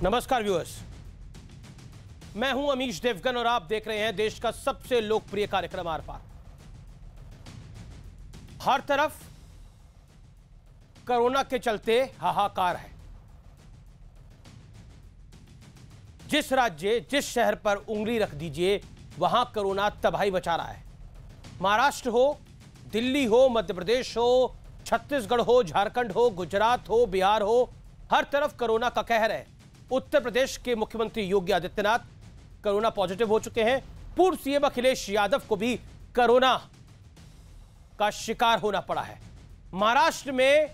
नमस्कार व्यूअर्स, मैं हूं अमीश देवगन और आप देख रहे हैं देश का सबसे लोकप्रिय कार्यक्रम आर पार। हर तरफ कोरोना के चलते हाहाकार है। जिस राज्य, जिस शहर पर उंगली रख दीजिए वहां कोरोना तबाही मचा रहा है। महाराष्ट्र हो, दिल्ली हो, मध्य प्रदेश हो, छत्तीसगढ़ हो, झारखंड हो, गुजरात हो, बिहार हो, हर तरफ कोरोना का कहर है। उत्तर प्रदेश के मुख्यमंत्री योगी आदित्यनाथ कोरोना पॉजिटिव हो चुके हैं। पूर्व सीएम अखिलेश यादव को भी कोरोना का शिकार होना पड़ा है। महाराष्ट्र में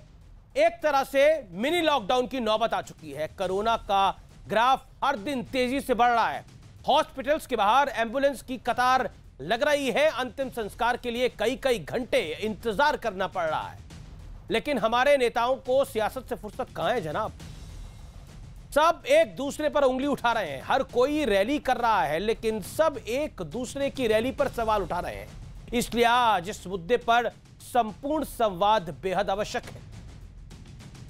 एक तरह से मिनी लॉकडाउन की नौबत आ चुकी है। कोरोना का ग्राफ हर दिन तेजी से बढ़ रहा है। हॉस्पिटल्स के बाहर एम्बुलेंस की कतार लग रही है। अंतिम संस्कार के लिए कई कई घंटे इंतजार करना पड़ रहा है। लेकिन हमारे नेताओं को सियासत से फुर्सत कहां है जनाब। सब एक दूसरे पर उंगली उठा रहे हैं। हर कोई रैली कर रहा है, लेकिन सब एक दूसरे की रैली पर सवाल उठा रहे हैं। इसलिए आज इस मुद्दे पर संपूर्ण संवाद बेहद आवश्यक है,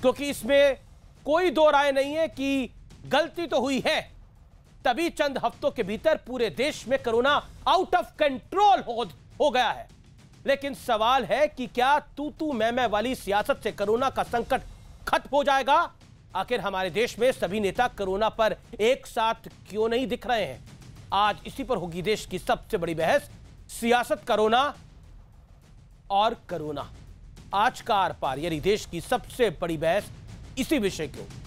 क्योंकि इसमें कोई दो राय नहीं है कि गलती तो हुई है, तभी चंद हफ्तों के भीतर पूरे देश में कोरोना आउट ऑफ कंट्रोल हो गया है। लेकिन सवाल है कि क्या तू मैं वाली सियासत से कोरोना का संकट खत्म हो जाएगा? आखिर हमारे देश में सभी नेता कोरोना पर एक साथ क्यों नहीं दिख रहे हैं? आज इसी पर होगी देश की सबसे बड़ी बहस, सियासत, कोरोना और कोरोना। आज का आर पार यानी देश की सबसे बड़ी बहस इसी विषय की होगी।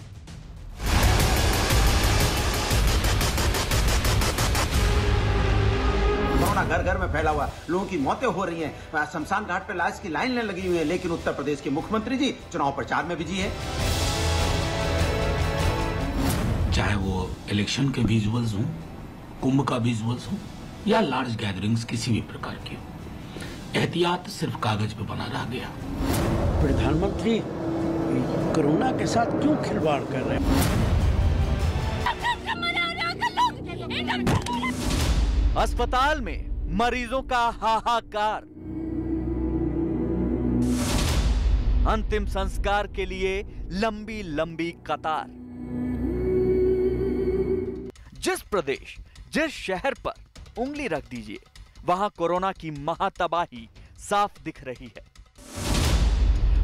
कोरोना घर घर में फैला हुआ, लोगों की मौतें हो रही हैं, शमशान घाट पे लाश की लाइन लगी हुई है, लेकिन उत्तर प्रदेश के मुख्यमंत्री जी चुनाव प्रचार में बिजी है। चाहे वो इलेक्शन के विजुअल्स हों, कुंभ का विजुअल्स हो या लार्ज गैदरिंग्स किसी भी प्रकार की हो, एहतियात सिर्फ कागज पे बना रह गया। प्रधानमंत्री कोरोना के साथ क्यों खिलवाड़ कर रहे हैं? अस्पताल में मरीजों का हाहाकार, अंतिम संस्कार के लिए लंबी लंबी कतार। जिस प्रदेश, जिस शहर पर उंगली रख दीजिए वहां कोरोना की महातबाही साफ दिख रही है।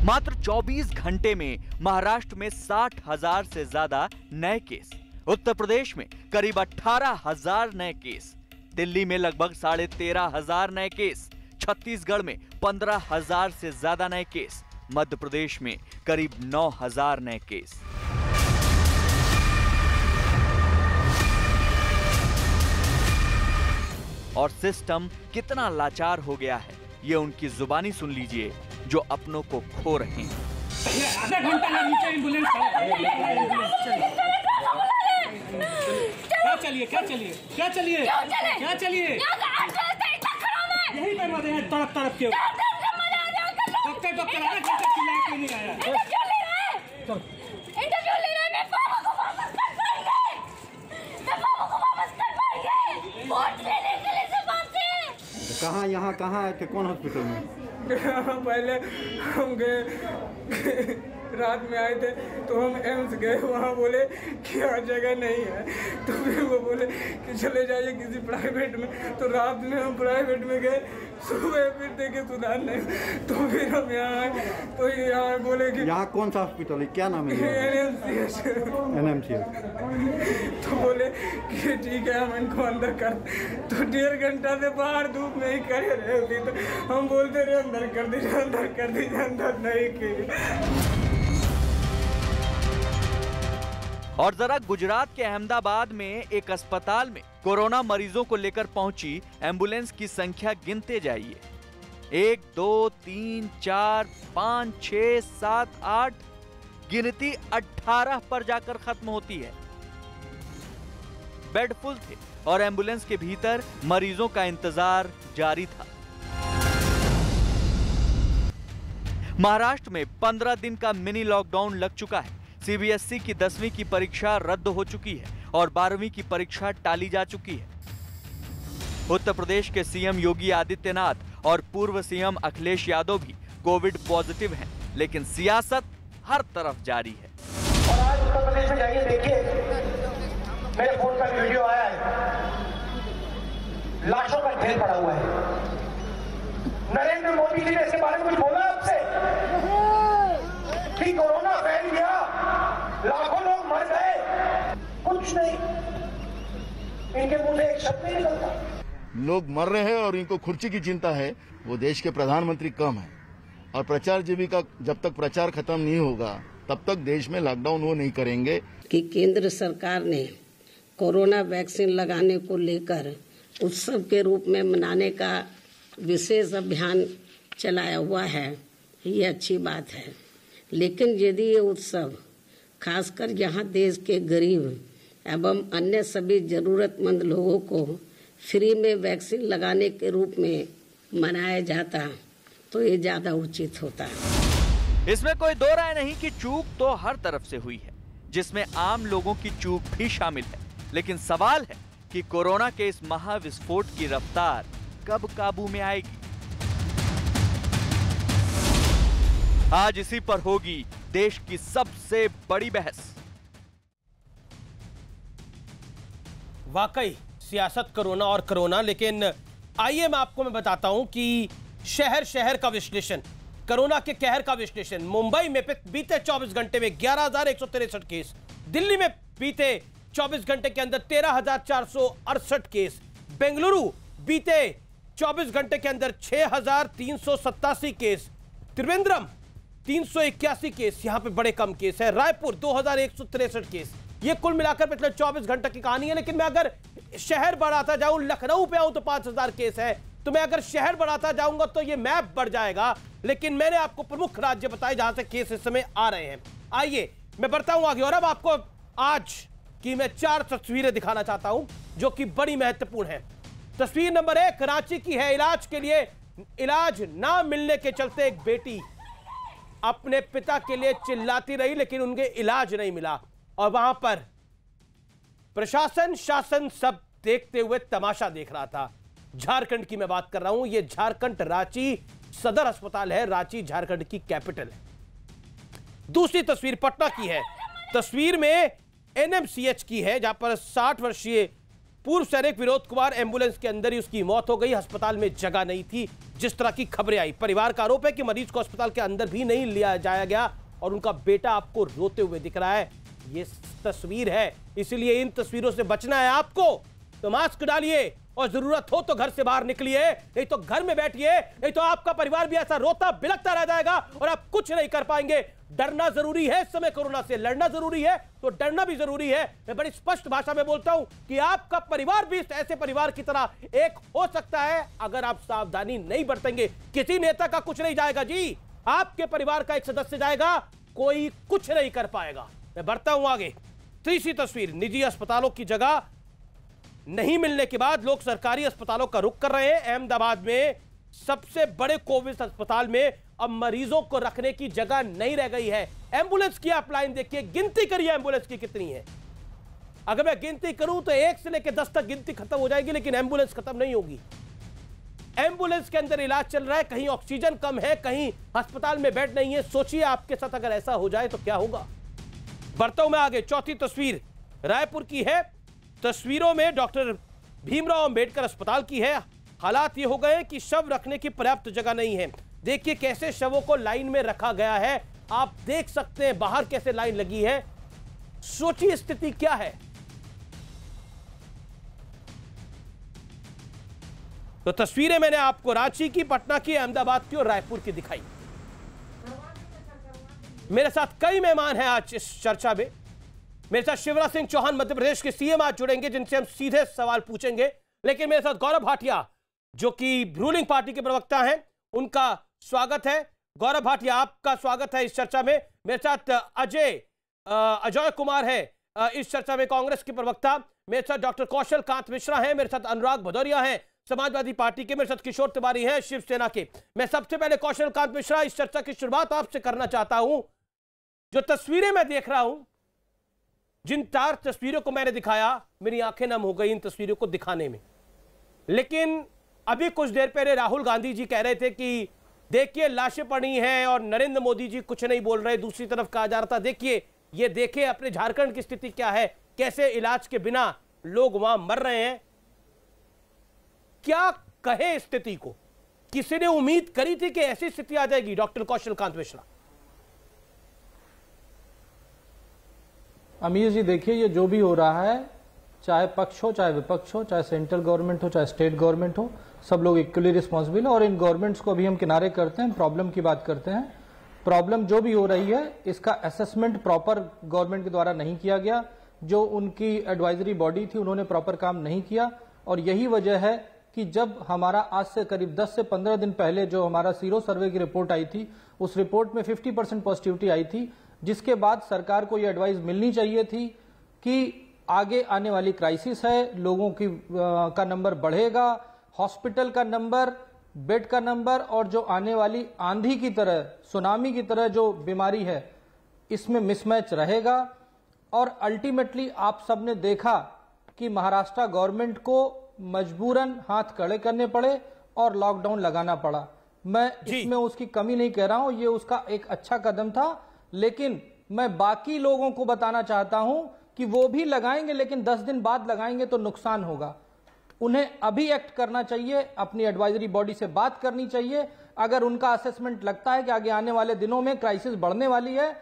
मात्र 24 घंटे में महाराष्ट्र में 60,000 से ज्यादा नए केस, उत्तर प्रदेश में करीब 18,000 नए केस, दिल्ली में लगभग 13,500 नए केस, छत्तीसगढ़ में 15,000 से ज्यादा नए केस, मध्य प्रदेश में करीब 9,000 नए केस। और सिस्टम कितना लाचार हो गया है ये उनकी जुबानी सुन लीजिए, जो अपनों को खो रहे हैं। आधा घंटा का नीचे एम्बुलेंस क्या चलिए यही बनवा दे तरफ के डॉक्टर आधा घंटा चिल्लाए कोई नहीं आया। इंटरव्यू ले रहे हैं, पापा को वापस कर पाएंगे वोट लेने के लिए से बात से। कहाँ यहाँ कहाँ आए थे, कौन हॉस्पिटल में? पहले हम गए, रात में आए थे तो हम एम्स गए, वहाँ बोले कि हर जगह नहीं है, तो फिर वो बोले कि चले जाइए किसी प्राइवेट में, तो रात में हम प्राइवेट में गए, सुबह फिर देखे सुधार नहीं, तो फिर हम यहाँ आए, तो यहाँ बोले कि यहाँ कौन सा हॉस्पिटल है, क्या नाम है? NMCH। तो बोले कि ठीक है हम इनको अंदर कर, तो 1.5 घंटा से बाहर धूप में ही खड़े रहे होती, तो हम बोलते रहे अंदर कर दीजिए, अंदर कर दीजिए, अंदर नहीं किए। और जरा गुजरात के अहमदाबाद में एक अस्पताल में कोरोना मरीजों को लेकर पहुंची एम्बुलेंस की संख्या गिनते जाइए। 1 2 3 4 5 6 7 8, गिनती 18 पर जाकर खत्म होती है। बेड फुल थे और एम्बुलेंस के भीतर मरीजों का इंतजार जारी था। महाराष्ट्र में 15 दिन का मिनी लॉकडाउन लग चुका है। सीबीएसई की 10वीं की परीक्षा रद्द हो चुकी है और 12वीं की परीक्षा टाली जा चुकी है। उत्तर प्रदेश के सीएम योगी आदित्यनाथ और पूर्व सीएम अखिलेश यादव भी कोविड पॉजिटिव हैं, लेकिन सियासत हर तरफ जारी है। और आज उत्तर प्रदेश में जाइए देखिए, लाखों लोग मर गए, कुछ नहीं, इनके मुंह से एक शब्द नहीं निकलता। लोग मर रहे हैं और इनको खुर्ची की चिंता है। वो देश के प्रधानमंत्री कम है और प्रचार जीविका जब तक प्रचार खत्म नहीं होगा तब तक देश में लॉकडाउन वो नहीं करेंगे। कि केंद्र सरकार ने कोरोना वैक्सीन लगाने को लेकर उत्सव के रूप में मनाने का विशेष अभियान चलाया हुआ है, ये अच्छी बात है। लेकिन यदि ये उत्सव खासकर यहाँ देश के गरीब एवं अन्य सभी जरूरतमंद लोगों को फ्री में वैक्सीन लगाने के रूप में मनाया जाता तो ये ज्यादा उचित होता। इसमें कोई दो राय नहीं कि चूक तो हर तरफ से हुई है, जिसमें आम लोगों की चूक भी शामिल है। लेकिन सवाल है कि कोरोना के इस महाविस्फोट की रफ्तार कब काबू में आएगी। आज इसी पर होगी देश की सबसे बड़ी बहस। वाकई सियासत कोरोना और कोरोना, लेकिन आइए मैं बताता हूं कि शहर शहर का विश्लेषण, कोरोना के कहर का विश्लेषण। मुंबई में बीते 24 घंटे में 11,163 केस, दिल्ली में बीते 24 घंटे के अंदर 13,468 केस, बेंगलुरु बीते 24 घंटे के अंदर 6,387 केस, त्रिवेंद्रम 381 केस, यहां पे बड़े कम केस है, रायपुर 2,163 केस। ये कुल मिलाकर पिछले 24 घंटे की कहानी है। लेकिन मैं अगर शहर बढ़ाता जाऊं, लखनऊ पे आऊं तो 5,000 केस है, तो मैं अगर शहर बढ़ाता जाऊंगा तो ये मैप बढ़ जाएगा। लेकिन मैंने आपको प्रमुख राज्य बताए जहां से केस इस समय आ रहे हैं। आइए मैं बढ़ता हूं आगे और अब आपको आज की मैं 4 तस्वीरें दिखाना चाहता हूं जो कि बड़ी महत्वपूर्ण है। तस्वीर नंबर 1 रांची की है। इलाज के लिए इलाज ना मिलने के चलते एक बेटी अपने पिता के लिए चिल्लाती रही, लेकिन उनके इलाज नहीं मिला और वहां पर प्रशासन शासन सब देखते हुए तमाशा देख रहा था। झारखंड की मैं बात कर रहा हूं। यह झारखंड रांची सदर अस्पताल है, रांची झारखंड की कैपिटल है। दूसरी तस्वीर पटना की है। तस्वीर में एनएमसीएच की है जहां पर 60 वर्षीय पूर्व सैनिक विनोद कुमार एम्बुलेंस के अंदर ही उसकी मौत हो गई। अस्पताल में जगह नहीं थी, जिस तरह की खबरें आई। परिवार का आरोप है कि मरीज को अस्पताल के अंदर भी नहीं लिया जाया गया और उनका बेटा आपको रोते हुए दिख रहा है। ये तस्वीर है, इसलिए इन तस्वीरों से बचना है आपको तो मास्क डालिए और जरूरत हो तो घर से बाहर निकलिए, नहीं तो घर में बैठिए, नहीं तो आपका परिवार भी ऐसा रोता बिलखता रह जाएगा और आप कुछ नहीं कर पाएंगे। डरना जरूरी है इस समय, कोरोना से लड़ना जरूरी है तो डरना भी जरूरी है। मैं बड़ी स्पष्ट भाषा में बोलता हूं कि आपका परिवार भी ऐसे परिवार की तरह एक हो सकता है अगर आप सावधानी नहीं बरतेंगे। किसी नेता का कुछ नहीं जाएगा जी, आपके परिवार का एक सदस्य जाएगा, कोई कुछ नहीं कर पाएगा। मैं बढ़ता हूं आगे। तीसरी तस्वीर, निजी अस्पतालों की जगह नहीं मिलने के बाद लोग सरकारी अस्पतालों का रुख कर रहे हैं। अहमदाबाद में सबसे बड़े कोविड अस्पताल में अब मरीजों को रखने की जगह नहीं रह गई है। एम्बुलेंस की आप लाइन देखिए, गिनती करिए एम्बुलेंस की कितनी है। अगर मैं गिनती करूं तो 1 से लेकर 10 तक गिनती खत्म हो जाएगी, लेकिन एम्बुलेंस खत्म नहीं होगी। एम्बुलेंस के अंदर इलाज चल रहा है, कहीं ऑक्सीजन कम है, कहीं अस्पताल में बेड नहीं है। सोचिए आपके साथ अगर ऐसा हो जाए तो क्या होगा। बढ़ता हूं मैं आगे। चौथी तस्वीर रायपुर की है। तस्वीरों में डॉक्टर भीमराव अंबेडकर अस्पताल की है। हालात ये हो गए कि शव रखने की पर्याप्त जगह नहीं है। देखिए कैसे शवों को लाइन में रखा गया है, आप देख सकते हैं बाहर कैसे लाइन लगी है। सोचिए स्थिति क्या है। तो तस्वीरें मैंने आपको रांची की, पटना की, अहमदाबाद की और रायपुर की दिखाई। मेरे साथ कई मेहमान हैं आज इस चर्चा में। मेरे साथ शिवराज सिंह चौहान मध्य प्रदेश के सीएम आज जुड़ेंगे, जिनसे हम सीधे सवाल पूछेंगे। लेकिन मेरे साथ गौरव भाटिया जो कि रूलिंग पार्टी के प्रवक्ता हैं, उनका स्वागत है। गौरव भाटिया, आपका स्वागत है इस चर्चा में। मेरे साथ अजय कुमार है इस चर्चा में, कांग्रेस के प्रवक्ता। मेरे साथ डॉक्टर कौशल कांत मिश्रा हैं, मेरे साथ अनुराग भदौरिया हैं समाजवादी पार्टी के, मेरे साथ किशोर तिवारी हैं शिवसेना के। मैं सबसे पहले कौशल कांत मिश्रा, इस चर्चा की शुरुआत आपसे करना चाहता हूं। जो तस्वीरें मैं देख रहा हूं, जिन 4 तस्वीरों को मैंने दिखाया, मेरी आंखें नम हो गई इन तस्वीरों को दिखाने में। लेकिन अभी कुछ देर पहले राहुल गांधी जी कह रहे थे कि देखिए लाशें पड़ी हैं और नरेंद्र मोदी जी कुछ नहीं बोल रहे। दूसरी तरफ कहा जा रहा था देखिए, ये देखे अपने झारखंड की स्थिति क्या है, कैसे इलाज के बिना लोग वहां मर रहे हैं। क्या कहे स्थिति को? किसी ने उम्मीद करी थी कि ऐसी स्थिति आ जाएगी? डॉक्टर कौशल कांत मिश्रा। अमीर जी देखिए, ये जो भी हो रहा है, चाहे पक्ष हो चाहे विपक्ष हो, चाहे सेंट्रल गवर्नमेंट हो चाहे स्टेट गवर्नमेंट हो, सब लोग इक्वली रिस्पॉन्सिबल है। और इन गवर्नमेंट्स को भी हम किनारे करते हैं, प्रॉब्लम की बात करते हैं। प्रॉब्लम जो भी हो रही है इसका असेसमेंट प्रॉपर गवर्नमेंट के द्वारा नहीं किया गया। जो उनकी एडवाइजरी बॉडी थी उन्होंने प्रॉपर काम नहीं किया, और यही वजह है कि जब हमारा आज से करीब 10 से 15 दिन पहले जो हमारा सीरो सर्वे की रिपोर्ट आई थी, उस रिपोर्ट में 50% पॉजिटिविटी आई थी, जिसके बाद सरकार को यह एडवाइस मिलनी चाहिए थी कि आगे आने वाली क्राइसिस है, लोगों की का नंबर बढ़ेगा, हॉस्पिटल का नंबर, बेड का नंबर, और जो आने वाली आंधी की तरह, सुनामी की तरह जो बीमारी है, इसमें मिसमैच रहेगा। और अल्टीमेटली आप सबने देखा कि महाराष्ट्र गवर्नमेंट को मजबूरन हाथ खड़े करने पड़े और लॉकडाउन लगाना पड़ा। मैं इसमें उसकी कमी नहीं कह रहा हूं, ये उसका एक अच्छा कदम था, लेकिन मैं बाकी लोगों को बताना चाहता हूं कि वो भी लगाएंगे, लेकिन 10 दिन बाद लगाएंगे तो नुकसान होगा। उन्हें अभी एक्ट करना चाहिए, अपनी एडवाइजरी बॉडी से बात करनी चाहिए। अगर उनका असेसमेंट लगता है कि आगे आने वाले दिनों में क्राइसिस बढ़ने वाली है,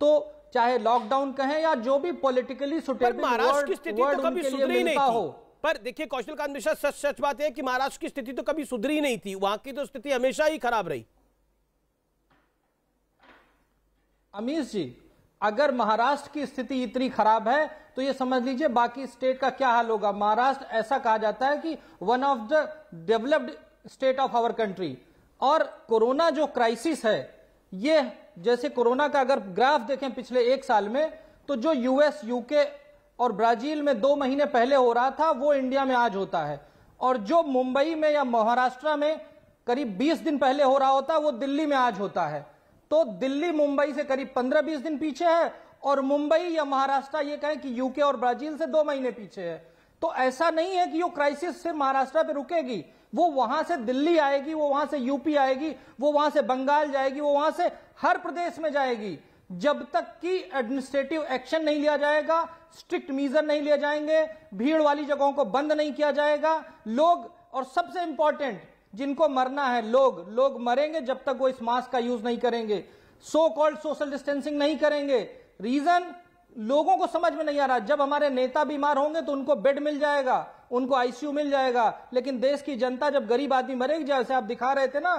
तो चाहे लॉकडाउन कहें या जो भी पॉलिटिकली सुटेबल महाराष्ट्र की स्थिति तो कभी सुधरी नहीं थी। पर देखिए कौशलकांत मिश्रा, सच बात है कि महाराष्ट्र की स्थिति तो कभी सुधरी नहीं थी, वहां की तो स्थिति हमेशा ही खराब रही। अमीश जी, अगर महाराष्ट्र की स्थिति इतनी खराब है तो ये समझ लीजिए बाकी स्टेट का क्या हाल होगा। महाराष्ट्र ऐसा कहा जाता है कि one of the developed state of our country. और कोरोना जो क्राइसिस है, ये जैसे कोरोना का अगर ग्राफ देखें पिछले 1 साल में, तो जो यूएस, यूके और ब्राजील में 2 महीने पहले हो रहा था, वो इंडिया में आज होता है। और जो मुंबई में या महाराष्ट्र में करीब 20 दिन पहले हो रहा होता है, वो दिल्ली में आज होता है। तो दिल्ली मुंबई से करीब 15-20 दिन पीछे है, और मुंबई या महाराष्ट्र ये कहें कि यूके और ब्राजील से 2 महीने पीछे है। तो ऐसा नहीं है कि वो क्राइसिस सिर्फ महाराष्ट्र पे रुकेगी, वो वहां से दिल्ली आएगी, वो वहां से यूपी आएगी, वो वहां से बंगाल जाएगी, वो वहां से हर प्रदेश में जाएगी। जब तक कि एडमिनिस्ट्रेटिव एक्शन नहीं लिया जाएगा, स्ट्रिक्ट मीजर नहीं लिए जाएंगे, भीड़ वाली जगहों को बंद नहीं किया जाएगा, लोग, और सबसे इंपॉर्टेंट, जिनको मरना है, लोग मरेंगे जब तक वो इस मास्क का यूज नहीं करेंगे, सो कॉल्ड सोशल डिस्टेंसिंग नहीं करेंगे। रीजन लोगों को समझ में नहीं आ रहा। जब हमारे नेता बीमार होंगे तो उनको बेड मिल जाएगा, उनको आईसीयू मिल जाएगा, लेकिन देश की जनता, जब गरीब आदमी मरेगी, जैसे आप दिखा रहे थे ना,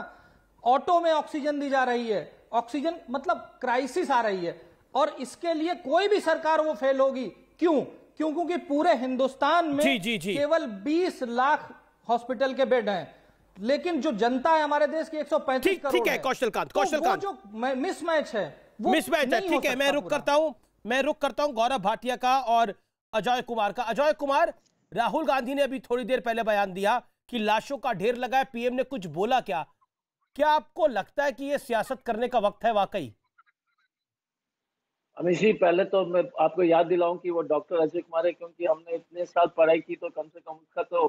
ऑटो में ऑक्सीजन दी जा रही है, ऑक्सीजन मतलब क्राइसिस आ रही है। और इसके लिए कोई भी सरकार वो फेल होगी। क्यों? क्योंकि पूरे हिंदुस्तान में केवल 20 लाख हॉस्पिटल के बेड हैं, लेकिन जो जनता है हमारे देश की 135 करोड़। ठीक है कौशलकांत, वो जो मिसमैच है, वो मिसमैच है। ठीक है, मैं रुक करता हूं गौरव भाटिया का और अजय कुमार का। अजय कुमार, राहुल गांधी ने अभी थोड़ी देर पहले बयान दिया कि लाशों का ढेर लगा है, पीएम ने कुछ बोला क्या आपको लगता है कि यह सियासत करने का वक्त है वाकई? अमित जी, पहले तो मैं आपको याद दिलाऊं कि वो डॉक्टर अजय कुमार है, क्योंकि हमने इतने साल पढ़ाई की, तो कम से कम उसका तो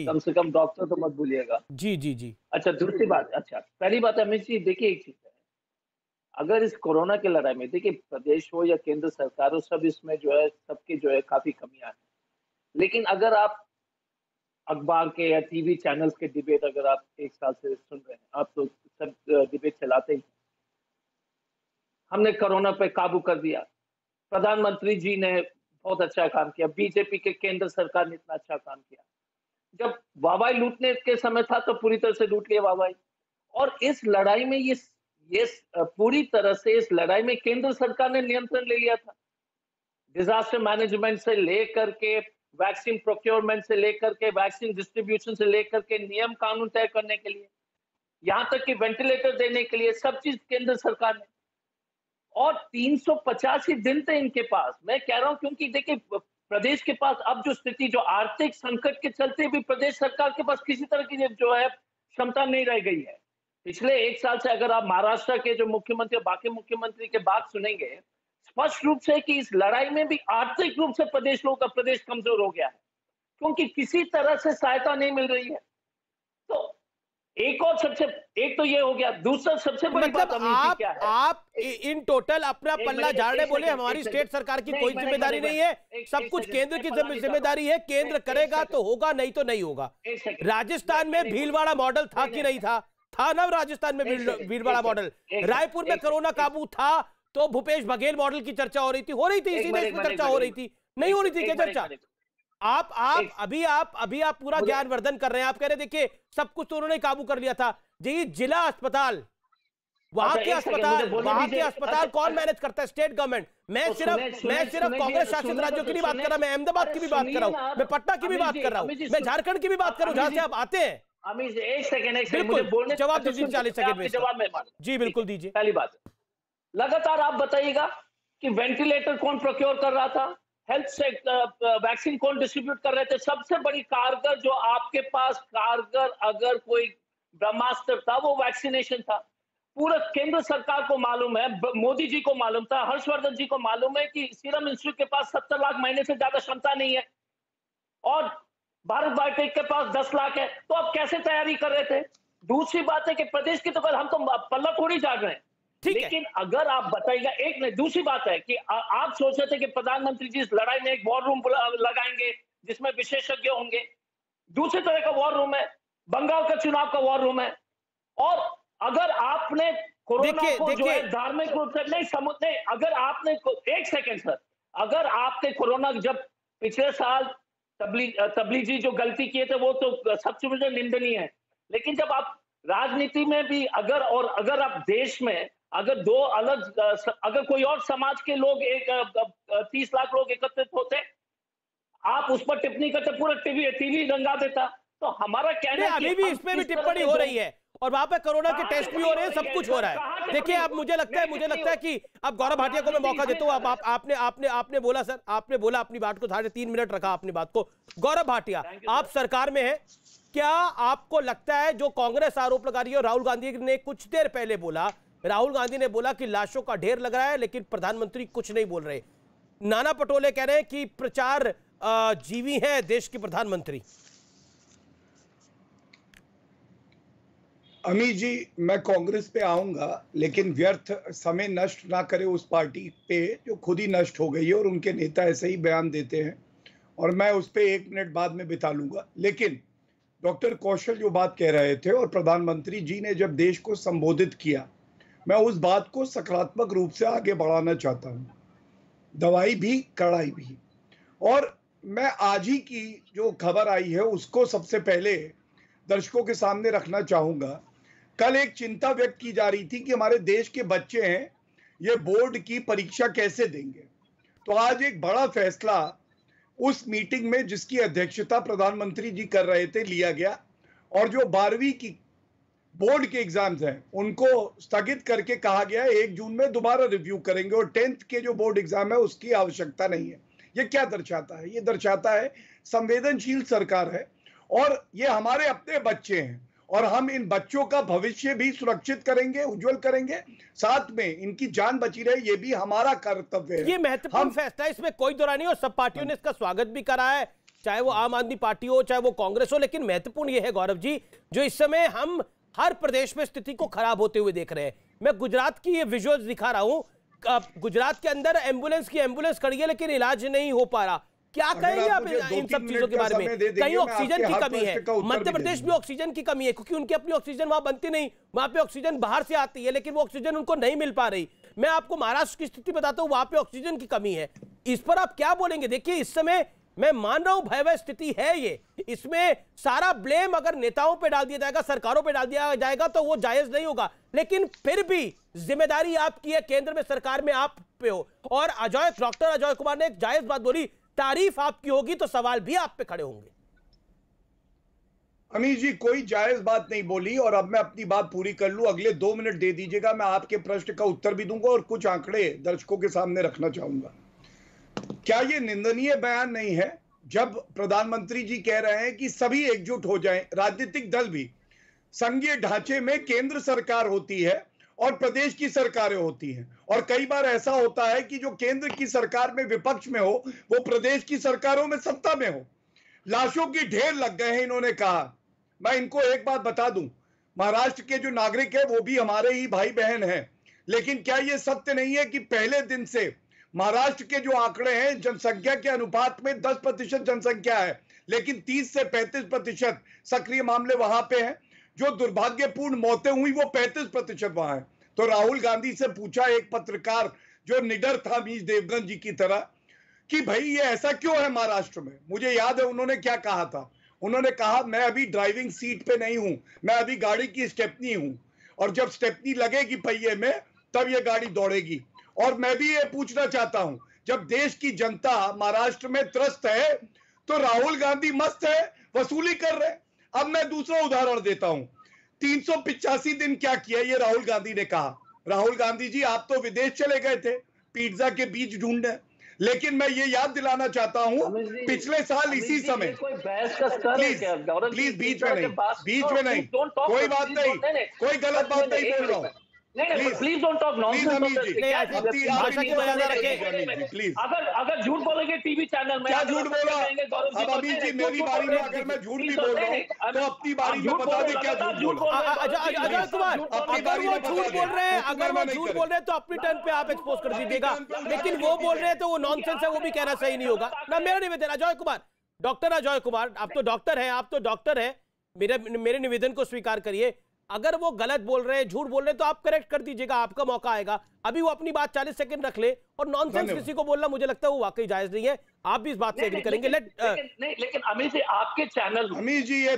कम से कम डॉक्टर तो मत भूलिएगा। जी। अच्छा, दूसरी बात, अच्छा पहली बात अमित जी, देखिए एक चीज है, अगर इस कोरोना की लड़ाई में, देखिए प्रदेश हो या केंद्र सरकार हो, सब इसमें जो है, सबकी जो है काफी कमियां हैं। लेकिन अगर आप अखबार के या टीवी चैनल्स के डिबेट अगर आप 1 साल से सुन रहे हैं, आप तो सब डिबेट चलाते ही। हमने कोरोना पे काबू कर दिया, प्रधानमंत्री जी ने बहुत अच्छा काम किया, बीजेपी के केंद्र सरकार ने इतना अच्छा काम किया। जब वाहवाही लूटने के समय था तो पूरी तरह से लूट लिया वाहवाही। और इस लड़ाई में ये पूरी तरह से इस लड़ाई में केंद्र सरकार ने नियंत्रण ले लिया था। डिजास्टर मैनेजमेंट से लेकर के, वैक्सीन प्रोक्योरमेंट से लेकर के, वैक्सीन डिस्ट्रीब्यूशन से लेकर के, नियम कानून तय करने के लिए, यहां तक कि वेंटिलेटर देने के लिए, सब चीज केंद्र सरकार ने। और 385 दिन थे इनके पास। मैं कह रहा हूं क्योंकि देखिए प्रदेश के पास अब जो स्थिति, जो आर्थिक संकट के चलते भी प्रदेश सरकार के पास किसी तरह की जो है क्षमता नहीं रह गई है। पिछले 1 साल से अगर आप महाराष्ट्र के जो मुख्यमंत्री, बाकी मुख्यमंत्री के बात सुनेंगे, स्पष्ट रूप से कि इस लड़ाई में भी आर्थिक रूप से प्रदेश कमजोर हो गया है, क्योंकि किसी तरह से सहायता नहीं मिल रही है। तो एक तो ये हो गया। दूसरा सबसे बड़ी बात क्या है, आप इन टोटल अपना पल्ला झाड़ने बोले हमारी स्टेट सरकार की कोई जिम्मेदारी नहीं है, सब कुछ केंद्र की जिम्मेदारी है, केंद्र करेगा तो होगा, नहीं तो नहीं होगा। राजस्थान में भीलवाड़ा मॉडल था कि नहीं था? था ना राजस्थान में भीलवाड़ा मॉडल। रायपुर में कोरोना काबू था तो भूपेश बघेल मॉडल की चर्चा हो रही थी इसी देश में चर्चा हो रही थी, नहीं हो रही थी क्या चर्चा? आप अभी आप पूरा ज्ञानवर्धन कर रहे हैं। आप कह रहे देखिए सब कुछ तो उन्होंने काबू कर लिया था जी। जिला अस्पताल, वहां के अस्पताल कौन मैनेज करता है? State government. मैं सिर्फ कांग्रेस शासित राज्यों की नहीं बात कर रहा, मैं अहमदाबाद की भी बात कर रहा हूँ, मैं पटना की भी बात कर रहा हूँ, मैं झारखंड की भी बात कर रहा हूँ जहां से आप आते हैं। एक सेकंड जवाब दीजिए 40 सेकंड में। जवाब में जी बिल्कुल दीजिए। पहली बात, लगातार आप बताइएगा कि वेंटिलेटर कौन प्रोक्योर कर रहा था, हेल्थ से वैक्सीन कौन डिस्ट्रीब्यूट कर रहे थे। सबसे बड़ी कारगर जो आपके पास कारगर अगर कोई ब्रह्मास्त्र था वो वैक्सीनेशन था। पूरा केंद्र सरकार को मालूम है, मोदी जी को मालूम था, हर्षवर्धन जी को मालूम है कि सीरम इंस्टीट्यूट के पास 70 लाख महीने से ज्यादा क्षमता नहीं है और भारत बायोटेक के पास 10 लाख है, तो आप कैसे तैयारी कर रहे थे? दूसरी बात है कि प्रदेश की तो हम तो पल्ला थोड़ी झाड़ रहे हैं, लेकिन अगर आप बताइएगा एक नहीं। दूसरी बात है कि आप सोच रहे थे कि प्रधानमंत्री जी इस लड़ाई में एक वॉर रूम लगाएंगे जिसमें विशेषज्ञ होंगे। दूसरे तरह का वॉर रूम है, बंगाल का चुनाव का वॉर रूम है। और अगर आपने कोरोना को जो है धार्मिक रूप से नहीं समझते, अगर आपने एक सेकेंड सर, अगर आपने कोरोना जब पिछले साल तबलीगी जो गलती किए थे वो तो सबसे मुझे निंदनीय है, लेकिन जब आप राजनीति में भी अगर आप देश में अगर दो अलग अगर कोई और समाज के लोग 30 लाख लोग एकत्रित होते, आप उस पर टिप्पणी करते, पूरा टीवी रंगा देता। तो हमारा कहना है अभी भी इसमें भी टिप्पणी हो रही है और वहां पे कोरोना के टेस्ट भी हो रहे हैं, सब कुछ हो रहा है। देखिए अब मुझे लगता है कि अब गौरव भाटिया को मैं मौका देता हूं। अब आपने बोला सर, आपने बोला अपनी बात को 3.5 मिनट रखा अपनी बात को। गौरव भाटिया, आप सरकार में हैं, क्या आपको लगता है जो कांग्रेस आरोप लगा रही है, राहुल गांधी ने कुछ देर पहले बोला, राहुल गांधी ने बोला कि लाशों का ढेर लग रहा है लेकिन प्रधानमंत्री कुछ नहीं बोल रहे। नाना पटोले कह रहे हैं कि प्रचार जीवी है देश के प्रधानमंत्री। अमित जी, मैं कांग्रेस पे आऊंगा लेकिन व्यर्थ समय नष्ट ना करे उस पार्टी पे जो खुद ही नष्ट हो गई है और उनके नेता ऐसे ही बयान देते हैं और मैं उस पे 1 मिनट बाद में बिता लूंगा। लेकिन डॉक्टर कौशल जो बात कह रहे थे और प्रधानमंत्री जी ने जब देश को संबोधित किया, मैं उस बात को सकारात्मक रूप से आगे बढ़ाना चाहता हूं। दवाई भी कड़ाई भी। और मैं आज ही की जो खबर आई है उसको सबसे पहले दर्शकों के सामने रखना चाहूंगा। कल एक चिंता व्यक्त की जा रही थी कि हमारे देश के बच्चे हैं, ये बोर्ड की परीक्षा कैसे देंगे। तो आज एक बड़ा फैसला उस मीटिंग में जिसकी अध्यक्षता प्रधानमंत्री जी कर रहे थे लिया गया और जो 12वीं की बोर्ड के एग्जाम्स हैं उनको स्थगित करके कहा गया 1 जून में दोबारा रिव्यू करेंगे और 10th के जो बोर्ड एग्जाम है उसकी आवश्यकता नहीं है। ये क्या दर्शाता है? ये दर्शाता है संवेदनशील सरकार है और ये हमारे अपने बच्चे हैं और हम इन बच्चों का भविष्य भी सुरक्षित करेंगे, उज्जवल करेंगे, साथ में इनकी जान बची रहे, ये भी हमारा कर्तव्य है। ये महत्वपूर्ण फैसला है, इसमें कोई दो राय नहीं और सब पार्टियों ने इसका स्वागत भी करा है, चाहे वो आम आदमी पार्टी हो चाहे वो कांग्रेस हो। लेकिन महत्वपूर्ण ये है गौरव जी, जो इस समय हम हर प्रदेश में स्थिति को खराब होते हुए देख रहे हैं। मैं गुजरात की ये विजुअल्स दिखा रहा हूं। गुजरात के अंदर एम्बुलेंस खड़ी है लेकिन इलाज नहीं हो पा रहा। क्या कहेंगे आप इन सब चीजों के बारे में? कहीं ऑक्सीजन की कमी है, मध्य प्रदेश में ऑक्सीजन की कमी है क्योंकि उनकी अपनी ऑक्सीजन वहां बनती नहीं, वहां पे ऑक्सीजन बाहर से आती है लेकिन वो ऑक्सीजन उनको नहीं मिल पा रही। मैं आपको महाराष्ट्र की स्थिति बताता हूं, वहां पे ऑक्सीजन की कमी है। इस पर आप क्या बोलेंगे? देखिए इस समय मैं मान रहा हूं भयावह स्थिति है ये, इसमें सारा ब्लेम अगर नेताओं पे डाल दिया जाएगा, सरकारों पे डाल दिया जाएगा तो वो जायज नहीं होगा। लेकिन फिर भी जिम्मेदारी आपकी है, केंद्र में सरकार में आप पे हो। और डॉक्टर अजय कुमार ने एक जायज बात बोली, तारीफ आपकी होगी तो सवाल भी आप पे खड़े होंगे। अमीर जी कोई जायज बात नहीं बोली और अब मैं अपनी बात पूरी कर लूं। अगले 2 मिनट दे दीजिएगा, मैं आपके प्रश्न का उत्तर भी दूंगा और कुछ आंकड़े दर्शकों के सामने रखना चाहूंगा। क्या यह निंदनीय बयान नहीं है जब प्रधानमंत्री जी कह रहे हैं कि सभी एकजुट हो जाएं, राजनीतिक दल भी? संघीय ढांचे में केंद्र सरकार होती है और प्रदेश की सरकारें होती हैं और कई बार ऐसा होता है कि जो केंद्र की सरकार में विपक्ष में हो वो प्रदेश की सरकारों में सत्ता में हो। लाशों की ढेर लग गए हैं इन्होंने कहा। मैं इनको एक बात बता दूं, महाराष्ट्र के जो नागरिक है वो भी हमारे ही भाई बहन हैं, लेकिन क्या यह सत्य नहीं है कि पहले दिन से महाराष्ट्र के जो आंकड़े हैं जनसंख्या के अनुपात में 10% जनसंख्या है लेकिन 30 से 35% सक्रिय मामले वहां पे हैं। जो दुर्भाग्यपूर्ण मौतें हुई वो 35% वहां है। तो राहुल गांधी से पूछा एक पत्रकार जो निडर था अमीश देवगन जी की तरह कि भाई ये ऐसा क्यों है महाराष्ट्र में। मुझे याद है उन्होंने क्या कहा था, उन्होंने कहा मैं अभी ड्राइविंग सीट पे नहीं हूं, मैं अभी गाड़ी की स्टेपनी हूं, और जब स्टेपनी लगेगी पहिए में तब ये गाड़ी दौड़ेगी। और मैं भी ये पूछना चाहता हूं, जब देश की जनता महाराष्ट्र में त्रस्त है तो राहुल गांधी मस्त है, वसूली कर रहे हैं। अब मैं दूसरा उदाहरण देता हूं, 385 दिन क्या किया ये राहुल गांधी ने कहा। राहुल गांधी जी आप तो विदेश चले गए थे पिज्जा के बीज ढूंढने, लेकिन मैं ये याद दिलाना चाहता हूं पिछले साल इसी समय, प्लीज बीच में नहीं, कोई बात नहीं, कोई गलत बात नहीं बोल रहा हूं, please don't talk nonsense. Please अगर झूठ बोलेंगे टीवी चैनल में, क्या झूठ बोला? अब अमीश जी मेरी बारी में अगर मैं झूठ भी बोल रहा हूँ तो अपनी बारी में बता दे क्या झूठ बोल रहा है। अजय कुमार, अगर वो झूठ बोल रहे हैं, अगर वो झूठ बोल रहे हैं तो अपनी टर्न पे आप एक्सपोज कर दीजिएगा, लेकिन वो बोल रहे हैं तो वो नॉनसेंस है, वो भी कहना सही नहीं होगा ना। मेरा निवेदन, अजय कुमार, डॉक्टर अजय कुमार, आप तो डॉक्टर हैं, आप तो डॉक्टर हैं, मेरे निवेदन को स्वीकार करिए। अगर वो गलत बोल रहे हैं, झूठ बोल रहे हैं तो आप करेक्ट कर दीजिएगा, आपका मौका आएगा। अभी वो अपनी बात 40 सेकंड रख ले, और नॉनसेंस किसी को बोलना मुझे लगता है वो वाकई जायज नहीं है। आप भी इस बात से एग्री करेंगे। लेकिन अमीश जी आपके चैनल, अमीश जी ये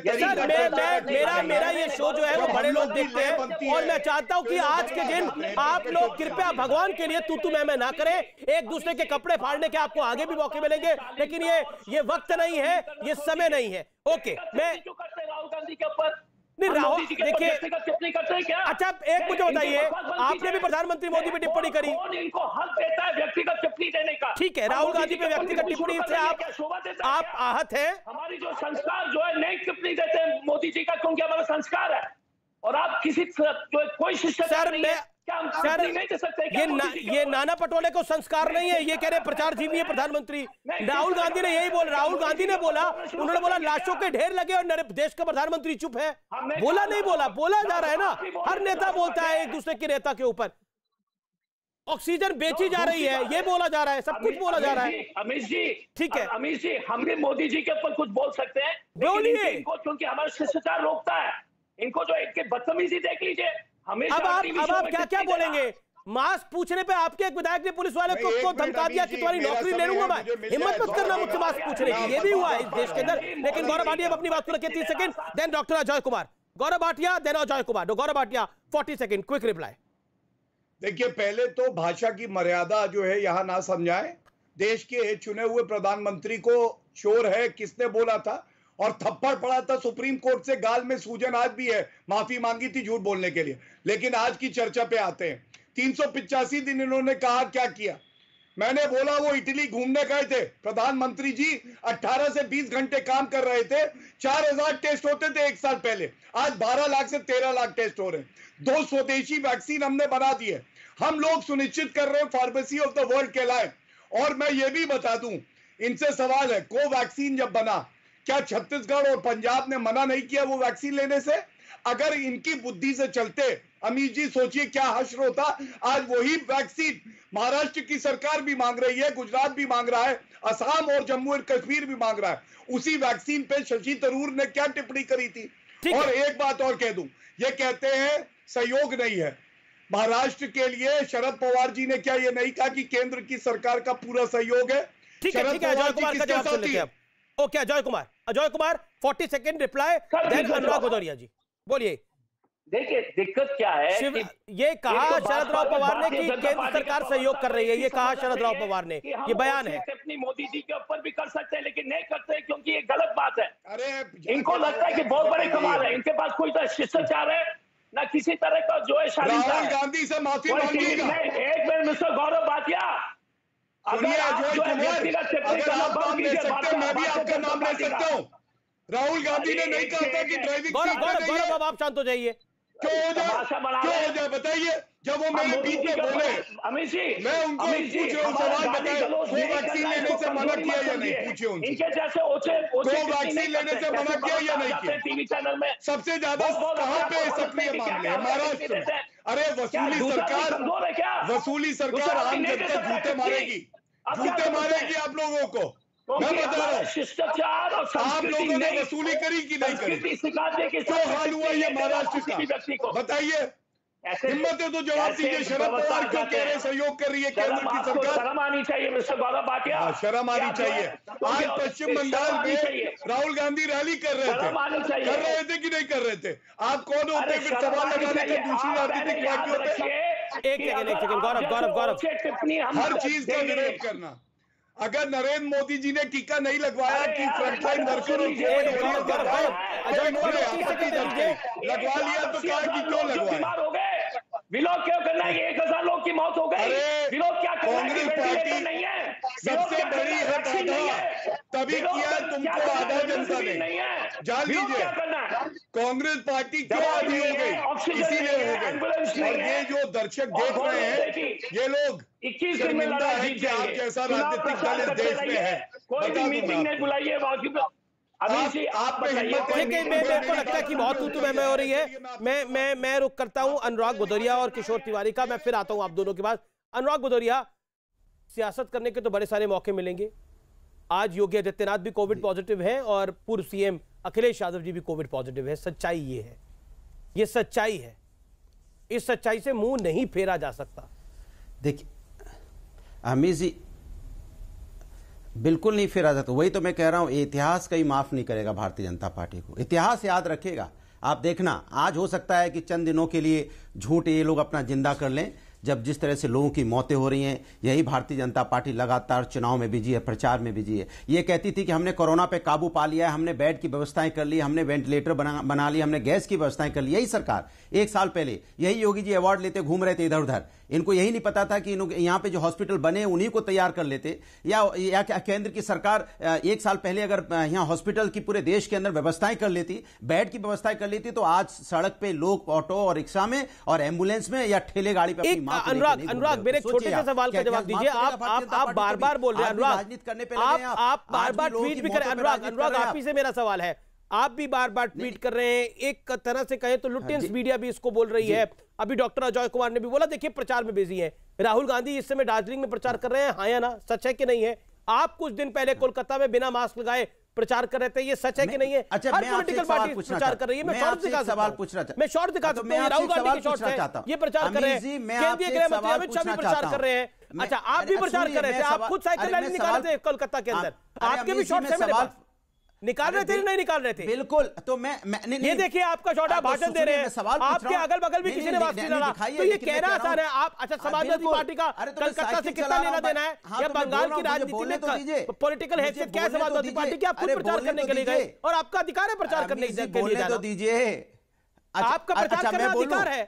मेरा ये शो जो है वो बड़े लोग देखते हैं, और मैं चाहता हूं कि आज के दिन आप लोग कृपया भगवान के लिए तू मैं ना करें, एक दूसरे के कपड़े फाड़ने के आपको आगे भी मौके मिलेंगे, लेकिन ये वक्त नहीं है, ये समय नहीं है। ओके, मैं राहुल गांधी के ऊपर नहीं, राहुल देखिए, टिप्पणी करते हैं क्या? अच्छा एक मुझे बताइए, आपने भी प्रधानमंत्री मोदी पे टिप्पणी करी, कौन इनको हक देता है व्यक्तिगत टिप्पणी देने का? ठीक है, राहुल गांधी पे व्यक्तिगत टिप्पणी से आप आहत हैं। हमारी जो संस्कार जो है नहीं टिप्पणी देते हैं मोदी जी का, क्योंकि हमारा संस्कार है, और आप किसी जो कोई शिष्टाचार नहीं है, सर ये नाना पटोले को संस्कार नहीं है, ये कह रहे प्रचार जीवी है प्रधानमंत्री। राहुल गांधी ने यही बोला, राहुल गांधी ने बोला, उन्होंने बोला लाशों के ढेर लगे और देश का प्रधानमंत्री चुप है। बोला नहीं बोला जा रहा है ना, हर नेता बोलता है एक दूसरे के नेता के ऊपर। ऑक्सीजन बेची जा रही है, ये बोला जा रहा है, सब कुछ बोला जा रहा है। अमीश जी ठीक है, अमीश जी हम भी मोदी जी के ऊपर कुछ बोल सकते हैं, बोलिए, क्योंकि हमारा शिष्टाचार रोकता है इनको। जो इनके बदतमीजी देख लीजिए। अब आप क्या बोलेंगे? मास्क पूछने पे आपके एक विधायक ने पुलिस वाले को धमका दिया कि तुम्हारी नौकरी ले लूंगा मैं। हिम्मत मत करना मुझसे मास्क पूछने की, ये भी हुआ है इस देश के अंदर। लेकिन गौरव भाटिया अपनी बात को रखिए 30 second, then doctor Ajay Kumar. Gaurav Bhatia then Ajay Kumar. Gaurav Bhatia 40 second, quick reply. देखिए, पहले तो भाषा की मर्यादा जो है यहाँ ना समझाएं। देश के चुने हुए प्रधानमंत्री को चोर है किसने बोला था, और थप्पड़ पड़ा था सुप्रीम कोर्ट से, गाल में सूजन आज भी है, माफी मांगी थी झूठ बोलने के लिए। लेकिन आज की चर्चा पे आते हैं। 385 दिन इन्होंने कहा क्या किया? मैंने बोला वो इटली घूमने गए थे प्रधानमंत्री जी, 18 से 20 घंटे काम कर रहे थे, 4000 टेस्ट होते थे एक साल पहले, आज 12 लाख से 13 लाख टेस्ट हो रहे हैं। 2 स्वदेशी वैक्सीन हमने बना दी है, हम लोग सुनिश्चित कर रहे हैं फार्मेसी ऑफ द वर्ल्ड कहलाए। और मैं ये भी बता दूं, इनसे सवाल है, कोवैक्सीन जब बना, क्या छत्तीसगढ़ और पंजाब ने मना नहीं किया वो वैक्सीन लेने से? अगर इनकी बुद्धि से चलते अमीश जी, सोचिए क्या हश्र होता। आज वही वैक्सीन महाराष्ट्र की सरकार भी मांग रही है, गुजरात भी मांग रहा है, असम और जम्मू और कश्मीर भी मांग रहा है। उसी वैक्सीन पे शशि थरूर ने क्या टिप्पणी करी थी? और एक बात और कह दूं, ये कहते हैं सहयोग नहीं है महाराष्ट्र के लिए। शरद पवार जी ने क्या ये नहीं कहा कि केंद्र की सरकार का पूरा सहयोग है? शरद पवार जी किसके साथ थी? Okay, Ajay Kumar 40 second reply, then Anurag Bhadauria ji बोलिए। देखिए दिक्कत क्या है, ये कहा शरद राव पवार ने कि केंद्र सरकार सहयोग कर रही है, ये कहा शरद राव पवार ने, ये बयान है। अपनी मोदी जी के ऊपर भी कर सकते हैं, लेकिन नहीं करते क्योंकि ये गलत बात है। अरे इनको लगता है कि बहुत बड़े कमाल है, इनके पास कोई शिष्टाचार है ना किसी तरह का जो है। राहुल गांधी से माफी मांगिएगा। एक मिनट मिस्टर गौरव भाटिया, सुनिए अजय कुमार, अगर आप नाम ले सकते हैं मैं भी आपका नाम ले सकता हूँ। राहुल गांधी ने नहीं कहा था कि ड्राइविंग सीट पे नहीं है। आप शांत हो जाइए। क्यों हो जाए बताइए? जब वो मेरे बीच में बोले, मैं उनको पूछ रहा हूँ सवाल, बताए कोवैक्सीन लेने से मना किया या नहीं? पूछिए उनसे, कोवैक्सीन लेने से मना किया या नहीं किया? टीवी चैनल में सबसे ज्यादा कहाँ पे सक्रिय मामले हैं? महाराष्ट्र में। अरे वसूली सरकार आम जनता जूते मारेगी आप लोगों को। मैं बता रहा हूँ, शिष्टाचार और आप लोगों ने वसूली करी कि नहीं करी? क्यों हाल हुआ ये महाराष्ट्र का? बताइए। हिम्मत है तो जवाब दीजिए। शरद पवार क्यों कह रहे हैं सहयोग कर रही है केंद्र की सरकार? शर्म आनी चाहिए मिस्टर गौरव भाटिया, शर्म आनी चाहिए। आज पश्चिम बंगाल में राहुल गांधी रैली कर रहे थे कि नहीं कर रहे थे? आप कौन होते हैं फिर सवाल लगाने का दूसरी राजनीतिक पार्टियों पे? एक सेकंड गौरव हर चीज का विरोध करना। अगर नरेंद्र मोदी जी ने टीका नहीं लगवाया कि फ्रंटलाइन वर्कर लगवा लिया तो क्या कि क्यों लगवाया? विरोध क्यों करना है? 1000 लोग की मौत हो गई। विरोध क्या करना है? कांग्रेस पार्टी नहीं है, सबसे बड़ी है बाधा, तभी किया तुमको आधा जनता ने। जान लीजिए कांग्रेस पार्टी क्यों आधी हो गई, इसीलिए हो गई। और ये जो दर्शक देख रहे हैं ये लोग 21 दिन में लड़ा है कि आप जैसा राजनीतिक दल इस देश में है। कोई भी मीटिंग नहीं बुलाइए बाकी आप मेरे को लगता है कि बहुत तू मैं हो रही है। मैं रुक करता हूं अनुराग भदौरिया और किशोर तिवारी का। मैं फिर आता हूं आप दोनों के पास। अनुराग भदौरिया, सियासत करने के तो बड़े सारे मौके मिलेंगे। आज योगी आदित्यनाथ भी कोविड पॉजिटिव है और पूर्व सीएम अखिलेश यादव जी भी कोविड पॉजिटिव है। सच्चाई ये है, ये सच्चाई है। इस सच्चाई से मुंह नहीं फेरा जा सकता। देखिए अमित जी, बिल्कुल नहीं फेरा जाता। वही तो मैं कह रहा हूं, इतिहास कहीं माफ नहीं करेगा भारतीय जनता पार्टी को। इतिहास याद रखेगा। आप देखना, आज हो सकता है कि चंद दिनों के लिए झूठ ये लोग अपना जिंदा कर लें। जब जिस तरह से लोगों की मौतें हो रही हैं, यही भारतीय जनता पार्टी लगातार चुनाव में बिजी है, प्रचार में बिजी है। ये कहती थी कि हमने कोरोना पे काबू पा लिया है, हमने बेड की व्यवस्थाएं कर ली, हमने वेंटिलेटर बना ली, हमने गैस की व्यवस्थाएं कर ली। यही सरकार 1 साल पहले यही योगी जी अवार्ड लेते घूम रहे थे इधर उधर। इनको यही नहीं पता था कि यहाँ पे जो हॉस्पिटल बने उन्हीं को तैयार कर लेते, या केंद्र की सरकार 1 साल पहले अगर यहाँ हॉस्पिटल की पूरे देश के अंदर व्यवस्थाएं कर लेती, बेड की व्यवस्थाएं कर लेती, तो आज सड़क पे लोग ऑटो और रिक्शा में और एम्बुलेंस में या ठेले गाड़ी पे अपनी मां को अनुराग मेरे छोटे से सवाल का जवाब दीजिए। आप बार-बार बोल रहे हैं अनुराग, राजनीति करने पे आप बार-बार ट्वीट भी करें। अनुराग आप ही से मेरा सवाल है, आप भी बार-बार ट्वीट कर रहे हैं। एक तरह से कहें तो लुटेंस मीडिया भी इसको बोल रही है। अभी डॉक्टर अजय कुमार ने भी बोला, देखिए प्रचार में बिजी है। राहुल गांधी इस समय दार्जिलिंग में प्रचार कर रहे हैं, हाँ या ना? सच है कि नहीं है? आप कुछ दिन पहले कोलकाता में बिना मास्क लगाए प्रचार कर रहे थे, ये सच है कि नहीं है? अच्छा, हर पॉलिटिकल पार्टी प्रचार कर रही है। मैं शॉर्ट दिखा सवाल पूछ रहा था, मैं शॉर्ट दिखा सकता हूं। राहुल गांधी के शॉर्ट है, ये प्रचार कर रहे हैं। केंद्रीय गृह मंत्री अमित शाह भी प्रचार कर रहे हैं। अच्छा, आप भी प्रचार कर रहे थे, आप खुद साइकिल रैली निकाल रहे थे कोलकाता के अंदर। आपके भी शॉर्ट है मेरे पास। निकाल रहे थे नहीं निकाल रहे थे? बिल्कुल। तो मैं ये देखिए आपका शॉट, आप भाषण दे रहे हैं, आपके अगल बगल भी किसी ने बात नहीं लड़ा, तो ये कहना आसान है। आप अच्छा, समाजवादी पार्टी का कलकत्ता से कितना लेना देना है, या बंगाल की राजनीति में पॉलिटिकल हैसियत क्या है समाजवादी पार्टी की? आप खुद प्रचार करने के लिए गए और आपका अधिकार है प्रचार करने के लिए। दीजिए, आपका प्रचार करने का अधिकार है,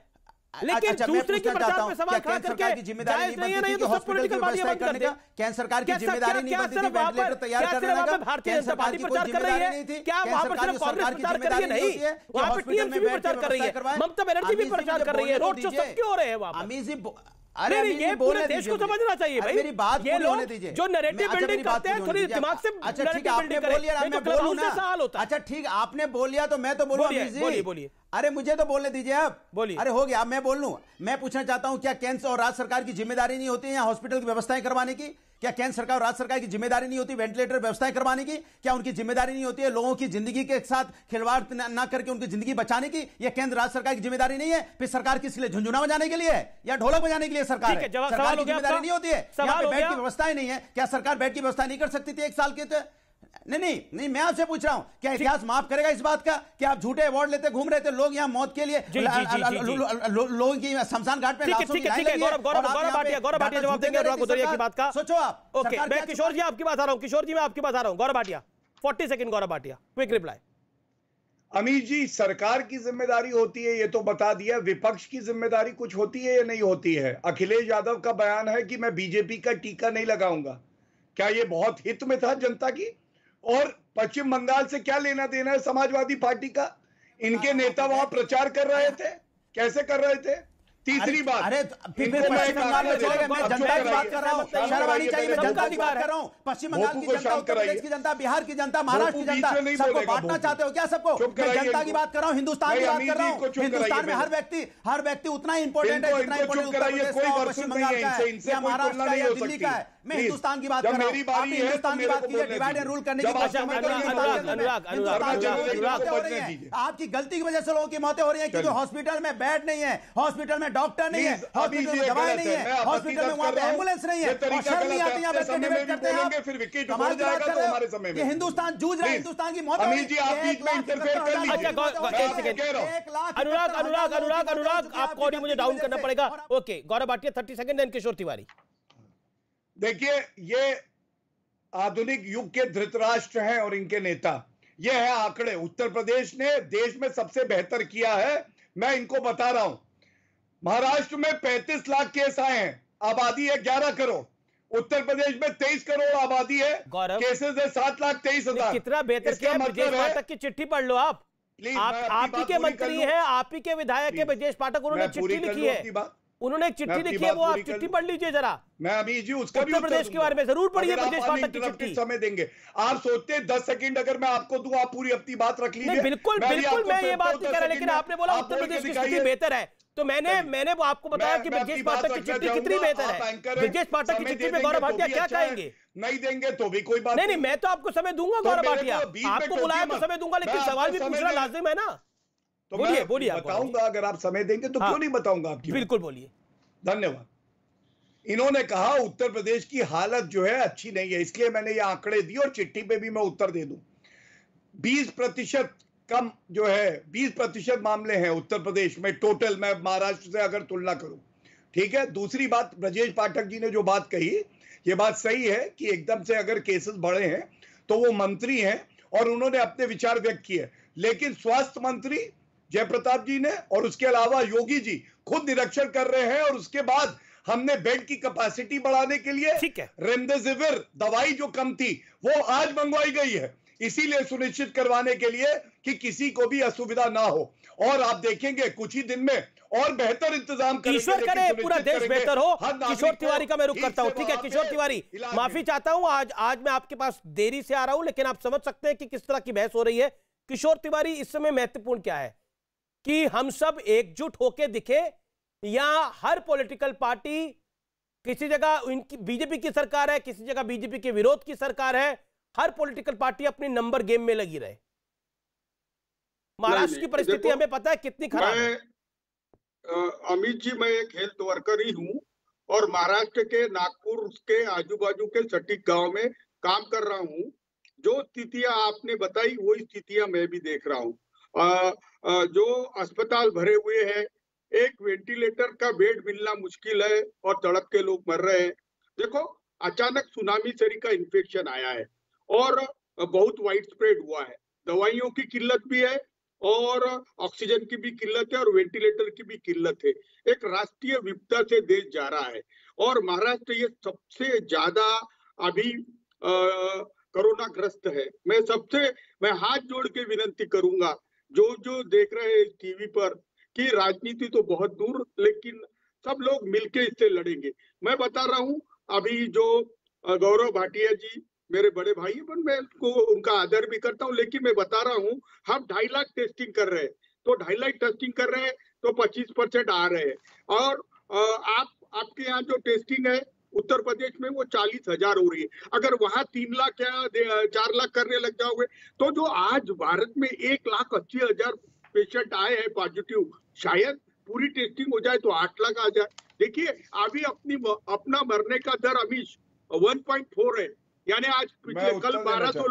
लेकिन दूसरे के प्रचार पे सवाल खड़ा करके जिम्मेदारी नहीं तो सब पॉलिटिकल पार्टियां बंद कर दे। केंद्र सरकार की जिम्मेदारी नहीं बनती थी वेंटिलेटर तैयार करने का? भारतीय जनता पार्टी प्रचार कर रही है, क्या वहां पर सिर्फ कांग्रेस प्रचार कर रही है? नहीं, वहां पर टीएमसी भी प्रचार कर रही है, ममता बनर्जी भी प्रचार कर रही है, रोड शो सब क्यों हो रहे हैं वहां पर? अरे ये पूरे देश को समझना चाहिए भाई। मेरी बात ये लोग जो नैरेटिव बिल्डिंग करते हैं, थोड़ी दिमाग से नैरेटिव बिल्डिंग करें। मैं बोलूं ना, सवाल होता है। अच्छा ठीक, आपने बोल लिया तो मैं तो बोलूं। बोलिए। अरे मुझे तो बोलने दीजिए आप। बोलिए। अरे हो गया, अब मैं बोल लूं। मैं पूछना चाहता हूं, क्या केंद्र और राज्य सरकार की जिम्मेदारी नहीं होती है यहाँ हॉस्पिटल की व्यवस्थाएं करवाने की? क्या केंद्र सरकार और राज्य सरकार की जिम्मेदारी नहीं होती वेंटिलेटर व्यवस्थाएं करवाने की? क्या उनकी जिम्मेदारी नहीं होती है लोगों की जिंदगी के साथ खिलवाड़ ना करके उनकी जिंदगी बचाने की? यह केंद्र राज्य सरकार की जिम्मेदारी नहीं है? फिर सरकार किस लिए, झुंझुना बजाने के लिए है या ढोलक बजाने के लिए सरकार है? सरकार की जिम्मेदारी नहीं होती है? यहाँ पे बेड की व्यवस्थाएं नहीं है, क्या सरकार बेड की व्यवस्था नहीं कर सकती थी 1 साल के? नहीं, मैं आपसे पूछ रहा हूं, क्या इतिहास माफ करेगा इस बात का कि आप झूठे अवार्ड लेते घूम रहे थे? लोग यहाँ मौत के लिए लोगों की शमशान घाट पे लाशों की लाइन लगी है। गौरव भाटिया जवाब देंगे अनुराग भदौरिया की बात का। सोचो आप। ओके, मैं किशोर जी आपकी बात आ रहा हूं। किशोर जी मैं आपकी बात आ रहा हूं। गौरव Bhatia 40 second. Gaurav Bhatia quick reply. Amit ji, सरकार की जिम्मेदारी होती है ये तो बता दिया, विपक्ष की जिम्मेदारी कुछ होती है या नहीं होती है? अखिलेश यादव का बयान है कि मैं बीजेपी का टीका नहीं लगाऊंगा। क्या ये बहुत हित में था जनता की? और पश्चिम बंगाल से क्या लेना देना है समाजवादी पार्टी का? इनके नेता वहां प्रचार कर रहे थे, कैसे कर रहे थे? तीसरी बात, अरे फिर पश्चिम बंगाल में चले गए। मैं जनता की बात कर रहा हूँ, शर्म आनी चाहिए। मैं जनता की बात कर रहा हूँ, पश्चिम बंगाल की जनता, उत्तर प्रदेश की जनता, बिहार की जनता, महाराष्ट्र की जनता, सबको बांटना चाहते हो क्या सबको? मैं जनता की बात कर रहा हूँ, हिंदुस्तान की बात कर रहा हूँ। हिंदुस्तान में हर व्यक्ति उतना ही इंपॉर्टेंट है जितना इंपॉर्टेंट उत्तर प्रदेश का और पश्चिम बंगाल का है या महाराष्ट्र का या दिल्ली का है। मैं हिंदुस्तान की बात कर रहा हूँ, आपने हिंदुस्तान की बात कीजिए। डिवाइड एंड रूल करने की आपकी गलती की वजह से लोगों की मौतें हो रही है, क्योंकि हॉस्पिटल में बेड नहीं है, हॉस्पिटल में डॉक्टर नहीं है, हॉस्पिटल में दवाई नहीं है, हॉस्पिटल में वहां पे एम्बुलेंस नहीं है, और शर्म नहीं आती यहाँ पे डिबेट करते हैं आप। फिर विकेट उड़ जाएगा तो हमारे समय में ये हिंदुस्तान जूझ रहा है, हिंदुस्तान की मौत हो रही है। आप बीच में इंटरफेयर कर लीजिए। अनुराग आपको ऑडियो मुझे डाउन करना पड़ेगा। Okay, Gaurav Bhatia 30 second, then किशोर तिवारी। देखिए, ये आधुनिक युग के धृतराष्ट्र हैं और इनके नेता। ये है आंकड़े, उत्तर प्रदेश ने देश में सबसे बेहतर किया है। मैं इनको बता रहा हूं, महाराष्ट्र में 35 लाख केस आए हैं, आबादी है 11 करोड़। उत्तर प्रदेश में 23 करोड़ आबादी है, केसेस है 7,23,000। कितना बेहतर किया? ब्रजेश पाठक की चिट्ठी पढ़ लो आप ही के मंत्री हैं, आप ही के विधायक है ब्रजेश पाठक, उन्होंने चिट्ठी लिखी है, उन्होंने एक चिट्ठी लिखी है, वो आप चिट्ठी पढ़ लीजिए जरा। मैं अभी जी उसका भी उत्तर प्रदेश के बारे में जरूर पढ़िए ब्रजेश पाठक की चिट्ठी। समय देंगे आप? सोचते 10 सेकंड अगर मैं आपको दूं, आप पूरी अपनी बात रख लीजिए। बिल्कुल मैं ये बात नहीं कह रहा, लेकिन आपने बोला उत्तर प्रदेश की स्थिति बेहतर है, तो मैंने वो आपको बताया कि ब्रजेश पाठक की चिट्ठी कितनी बेहतर है। ब्रजेश पाठक की चिट्ठी में गौरव भाटिया क्या कहेंगे? नहीं देंगे तो भी कोई बात नहीं, मैं तो आपको समय दूंगा गौरव भाटिया, आपको बुलाया तो समय दूंगा, लेकिन सवाल भी पूछना लाजिम है ना। तो बोलिए बताऊंगा, अगर आप समय देंगे तो क्यों नहीं बताऊंगा आपकी। बिल्कुल बोलिए। धन्यवाद। इन्होंने कहा उत्तर प्रदेश की हालत जो है अच्छी नहीं है, इसलिए मैंने ये आंकड़े दिए और चिट्ठी पे भी मैं उत्तर दे दूं। 20% कम जो है, 20% मामले हैं उत्तर प्रदेश में टोटल, मैं महाराष्ट्र से अगर तुलना करूं। ठीक है, दूसरी बात, ब्रजेश पाठक जी ने जो बात कही, ये बात सही है कि एकदम से अगर केसेस बढ़े हैं तो वो मंत्री हैं और उन्होंने अपने विचार व्यक्त किए, लेकिन स्वास्थ्य मंत्री जयप्रताप जी ने और उसके अलावा योगी जी खुद निरीक्षण कर रहे हैं, और उसके बाद हमने बेड की कैपेसिटी बढ़ाने के लिए रेमडेसिविर दवाई जो कम थी वो आज मंगवाई गई है, इसीलिए सुनिश्चित करवाने के लिए कि किसी को भी असुविधा ना हो। और आप देखेंगे कुछ ही दिन में और बेहतर इंतजाम करेंगे। ईश्वर करे पूरा देश बेहतर हो। किशोर तिवारी का मैं रुख करता हूं। ठीक है किशोर तिवारी, माफी चाहता हूं, आज मैं आपके पास देरी से आ रहा हूं, लेकिन आप समझ सकते हैं कि किस तरह की बहस हो रही है। किशोर तिवारी, इस समय महत्वपूर्ण क्या है कि हम सब एकजुट होकर दिखे, या हर पॉलिटिकल पार्टी, किसी जगह उनकी बीजेपी की सरकार है, किसी जगह बीजेपी के विरोध की सरकार है, हर पॉलिटिकल पार्टी अपनी नंबर गेम में लगी रहे? महाराष्ट्र की परिस्थिति हमें पता है कितनी खराब है। अमित जी, मैं एक हेल्थ वर्कर ही हूं और महाराष्ट्र के नागपुर के आजू बाजू के सटीक गांव में काम कर रहा हूं। जो स्थितियां आपने बताई वही स्थितियां मैं भी देख रहा हूं। जो अस्पताल भरे हुए हैं, एक वेंटिलेटर का बेड मिलना मुश्किल है और तड़प के लोग मर रहे हैं। देखो, अचानक सुनामी सरी का इन्फेक्शन आया है और बहुत वाइड स्प्रेड हुआ है। दवाइयों की किल्लत भी है और ऑक्सीजन की भी किल्लत है और वेंटिलेटर की भी किल्लत है। एक राष्ट्रीय विपदा से देश जा रहा है और महाराष्ट्र ये सबसे ज्यादा अभी कोरोना ग्रस्त है। मैं हाथ जोड़ के विनंती करूंगा जो देख रहे हैं टीवी पर कि राजनीति तो बहुत दूर, लेकिन सब लोग मिलके इससे लड़ेंगे। मैं बता रहा हूं, अभी जो गौरव भाटिया जी मेरे बड़े भाई हैं, मैं उनका आदर भी करता हूं, लेकिन मैं बता रहा हूं हम 2.5 लाख टेस्टिंग कर रहे हैं, तो 2.5 लाख टेस्टिंग कर रहे हैं तो 25% आ रहे हैं। और आपके यहाँ जो टेस्टिंग है उत्तर प्रदेश में वो 40,000 हो रही है। अगर वहां 3 लाख या 4 लाख करने लग जाओगे तो जो आज भारत में 1,80,000 पेशेंट आए हैं पॉजिटिव, शायद पूरी टेस्टिंग हो जाए तो 8 लाख आ जाए। देखिए, अभी अपना मरने का दर अभी 1.4 है, यानी आज कल 1200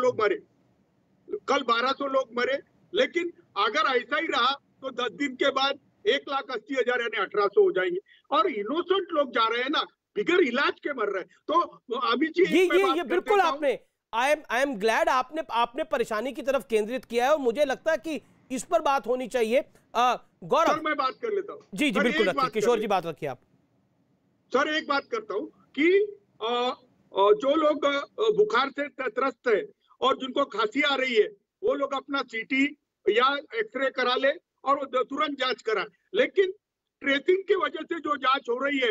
लोग मरे, लेकिन अगर ऐसा ही रहा तो 10 दिन के बाद 1,80,000 यानी 1800 हो जाएंगे। और इनोसेंट लोग जा रहे हैं ना, बिगर इलाज के मर रहे हैं। तो अभी जी ये बिल्कुल आपने आई एम ग्लैड आपने परेशानी की तरफ केंद्रित किया है, और मुझे लगता है कि इस पर बात होनी चाहिए। गौरव, मैं बात कर लेता हूँ। जी बिल्कुल रखिए किशोर जी, बात रखिए आप। सर, एक बात करता हूँ कि जो लोग बुखार से त्रस्त है और जिनको खांसी आ रही है, वो लोग अपना सीटी या एक्सरे करा ले और तुरंत जांच कराए। लेकिन ट्रेसिंग की वजह से जो जांच हो रही है,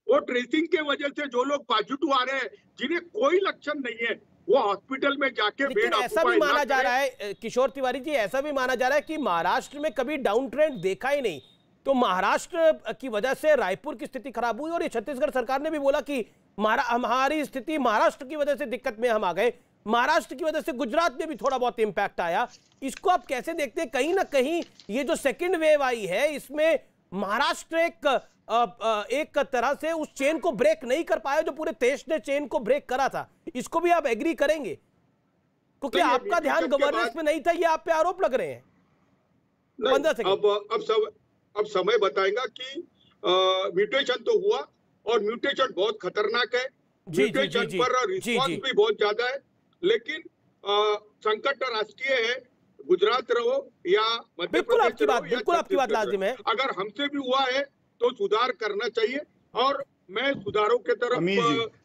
वो ट्रेसिंग के वजह से जो लोग पॉजिटिव आ रहे हैं, जिन्हें कोई लक्षण नहीं है, वो हॉस्पिटल में जाके बेड ऐसा भी माना जा रहा है किशोर तिवारी जी, ऐसा भी माना जा रहा है कि महाराष्ट्र में कभी डाउन ट्रेंड देखा ही नहीं, तो महाराष्ट्र की वजह से रायपुर की स्थिति खराब हुई। और ये छत्तीसगढ़ सरकार ने भी बोला कि हमारी स्थिति महाराष्ट्र की वजह से दिक्कत में हम आ गए, महाराष्ट्र की वजह से गुजरात में भी थोड़ा बहुत इंपैक्ट आया। इसको आप कैसे देखते हैं? कहीं ना कहीं ये जो सेकेंड वेव आई है, इसमें महाराष्ट्र एक तरह से उस चेन को ब्रेक नहीं कर पाया जो पूरे देश ने चेन को ब्रेक करा था। इसको भी आप एग्री करेंगे? क्योंकि आपका ध्यान गवर्नेंस में नहीं था, ये आप पे आरोप लग रहे हैं। 15 सेकंड। अब समय बताएगा कि म्यूटेशन तो हुआ और म्यूटेशन बहुत खतरनाक है। म्यूटेशन पर रिस्पॉन्स भी बहुत ज्यादा है, लेकिन संकट राष्ट्रीय है। गुजरात रहो या मध्य प्रदेश रहो, बिल्कुल आपकी बात लाजिम है। अगर हमसे भी हुआ है तो सुधार करना चाहिए और मैं सुधारों के तरफ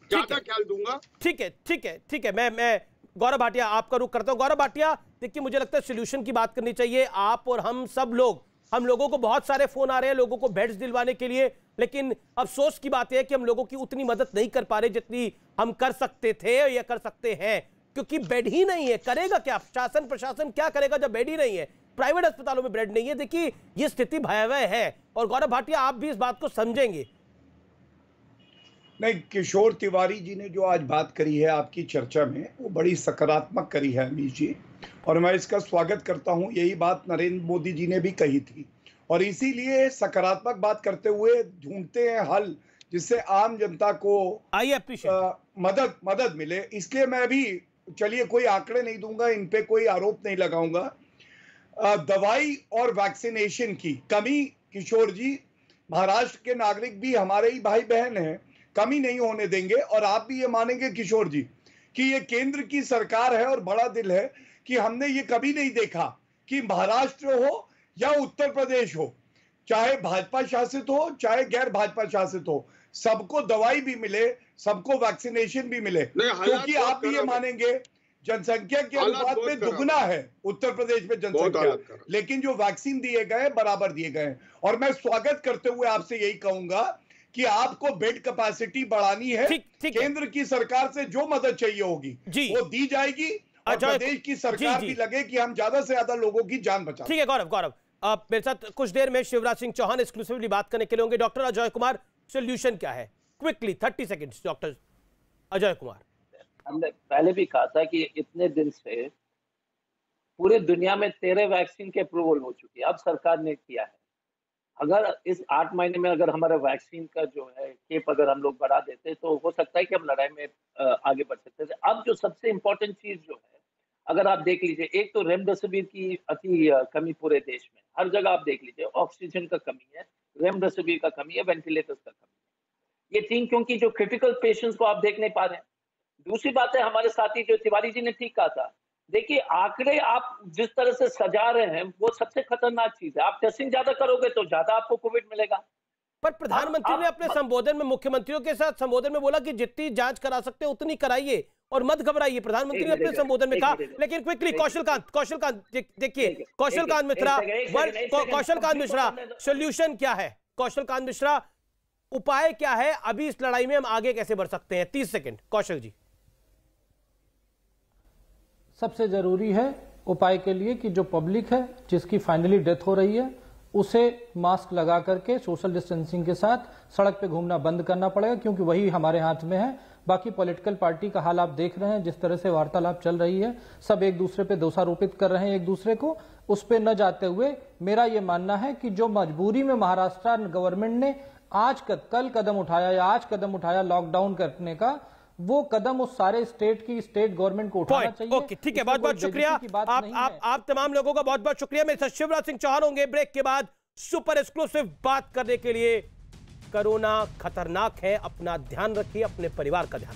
ज्यादा ख्याल दूंगा। ठीक है। मैं गौरव भाटिया आपका रुख करता हूं। गौरव भाटिया, देखिए मुझे लगता है सोल्यूशन की बात करनी चाहिए। आप और हम सब लोग, हम लोगों को बहुत सारे फोन आ रहे हैं लोगों को बेड्स दिलवाने के लिए, लेकिन अफसोस की बात यह है कि हम लोगों की उतनी मदद नहीं कर पा रहे जितनी हम कर सकते थे या कर सकते हैं, क्योंकि बेड ही नहीं है। करेगा क्या शासन प्रशासन, क्या करेगा जब बेड ही नहीं है? प्राइवेट अस्पतालों में बेड नहीं है। देखिए ये स्थिति भयावह है और गौरव भाटिया आप भी इस बात को समझेंगे। नहीं, किशोर तिवारी जी ने जो आज बात करी है आपकी चर्चा में, वो बड़ी सकारात्मक करी है अमीश जी, और मैं इसका स्वागत करता हूं। यही बात नरेंद्र मोदी जी ने भी कही थी और इसीलिए सकारात्मक बात करते हुए ढूंढते हैं हल जिससे आम जनता को मदद मिले। इसलिए मैं भी, चलिए कोई आंकड़े नहीं दूंगा, इन पे कोई आरोप नहीं लगाऊंगा। दवाई और वैक्सीनेशन की कमी, किशोर जी, महाराष्ट्र के नागरिक भी हमारे ही भाई बहन हैं, कमी नहीं होने देंगे। और आप भी ये मानेंगे किशोर जी कि ये केंद्र की सरकार है और बड़ा दिल है कि हमने ये कभी नहीं देखा कि महाराष्ट्र हो या उत्तर प्रदेश हो, चाहे भाजपा शासित हो चाहे गैर भाजपा शासित हो, सबको दवाई भी मिले, सबको वैक्सीनेशन भी मिले। क्योंकि आप भी ये मानेंगे जनसंख्या के अनुपात में दुगना है उत्तर प्रदेश में जनसंख्या, लेकिन जो वैक्सीन दिए गए बराबर दिए गए। और मैं स्वागत करते हुए आपसे यही कहूंगा कि आपको बेड कैपेसिटी बढ़ानी है। केंद्र की सरकार से जो मदद चाहिए होगी वो दी जाएगी और प्रदेश की सरकार भी लगे कि हम ज्यादा से ज्यादा लोगों की जान बचाएं। ठीक है गौरव, मेरे साथ कुछ देर में शिवराज सिंह चौहान एक्सक्लूसिवली बात करने के लिए होंगे। डॉक्टर अजय कुमार, सोल्यूशन क्या है? Quickly 30 seconds doctor Ajay Kumar. हमने पहले भी कहा था कि इतने दिन से पूरे दुनिया में 13 वैक्सीन के अप्रूवल हो चुकी है, अब सरकार ने किया है। अगर इस 8 महीने में अगर हमारा वैक्सीन का जो है केप अगर हम लोग बढ़ा देते तो हो सकता है कि हम लड़ाई में आगे बढ़ सकते थे। अब जो सबसे इम्पोर्टेंट चीज जो है, अगर आप देख लीजिए, एक तो रेमडेसिविर की अति कमी पूरे देश में, हर जगह आप देख लीजिए, ऑक्सीजन का कमी है, रेमडेसिविर का कमी है, वेंटिलेटर्स का कमी है। ये 3 क्योंकि जो क्रिटिकल पेशेंट्स को आप देख नहीं पा रहे हैं। दूसरी बात है, हमारे साथी जो तिवारी जी ने ठीक कहा था, देखिए आंकड़े आप जिस तरह से सजा रहे हैं वो सबसे खतरनाक चीज है। आप टेस्टिंग ज्यादा करोगे तो ज्यादा आपको कोविड मिलेगा। पर प्रधानमंत्री ने अपने संबोधन में, मुख्यमंत्रियों के साथ संबोधन में बोला कि जितनी जांच करा सकते हो उतनी कराइए और मत घबराइए, प्रधानमंत्री ने अपने संबोधन में कहा। लेकिन क्विकली कौशलकांत देखिए, कौशलकांत मिश्रा सोल्यूशन क्या है? कौशलकांत मिश्रा, उपाय क्या है? अभी इस लड़ाई में हम आगे कैसे बढ़ सकते हैं? 30 सेकंड कौशल जी। सबसे जरूरी है उपाय के लिए कि जो पब्लिक है जिसकी फाइनली डेथ हो रही है उसे मास्क लगा करके सोशल डिस्टेंसिंग के साथ सड़क पे घूमना बंद करना पड़ेगा, क्योंकि वही हमारे हाथ में है। बाकी पॉलिटिकल पार्टी का हाल आप देख रहे हैं, जिस तरह से वार्तालाप चल रही है, सब एक दूसरे पे दोषारोपित कर रहे हैं एक दूसरे को। उस पे न जाते हुए मेरा ये मानना है कि जो मजबूरी में महाराष्ट्र गवर्नमेंट ने कल कदम उठाया या आज कदम उठाया लॉकडाउन करने का, वो कदम उस सारे स्टेट गवर्नमेंट को उठाना चाहिए। ओके, ठीक है, बहुत बहुत शुक्रिया। आप तमाम लोगों का बहुत बहुत शुक्रिया। मेरे साथ शिवराज सिंह चौहान होंगे ब्रेक के बाद सुपर एक्सक्लूसिव बात करने के लिए। कोरोना खतरनाक है, अपना ध्यान रखिए, अपने परिवार का ध्यान।